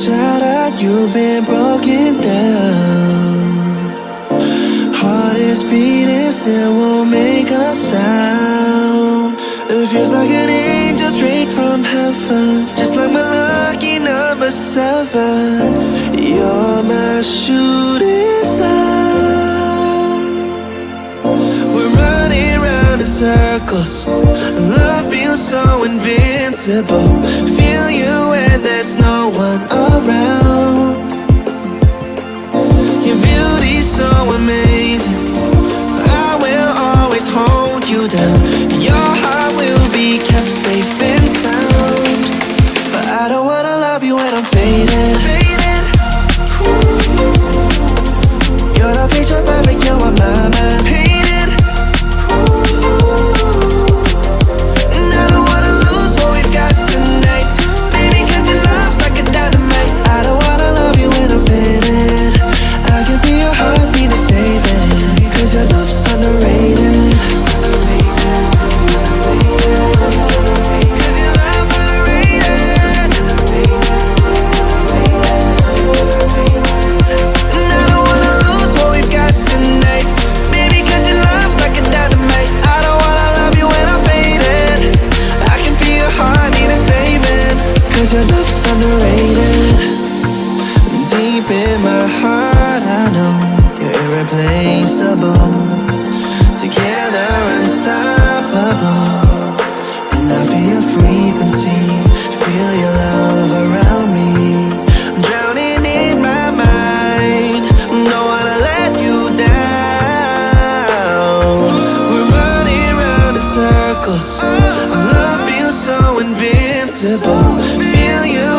shattered, you've been broken down. Heart is beating, still won't make a sound. It feels like an angel straight from heaven, just like my lucky number 7. You're my shooting star. We're running round in circles, love feels so invincible. Feel you when there's no one around. Your beauty's so amazing, I will always hold you down. Your heart will be kept safe and sound. But I don't wanna love you when I'm faded. You're the picture perfect, you're my mind painted. And I don't wanna lose what we've got tonight, baby, cause your love's like a dynamite. I don't wanna love you when I'm faded. I can feel your heartbeat to save it, cause your love's underrated. Cause your love's underrated. And I don't wanna lose what we've got tonight, baby, cause your love's like a dynamite. I don't wanna love you when I'm faded. I can feel your heartbeat to save it, cause your love's underrated. Deep in my heart, I know you're irreplaceable. Together, unstoppable. And I feel your frequency, feel your love around me. I'm drowning in my mind, don't wanna let you down. We're running round in circles, our love feels so invincible. Feel you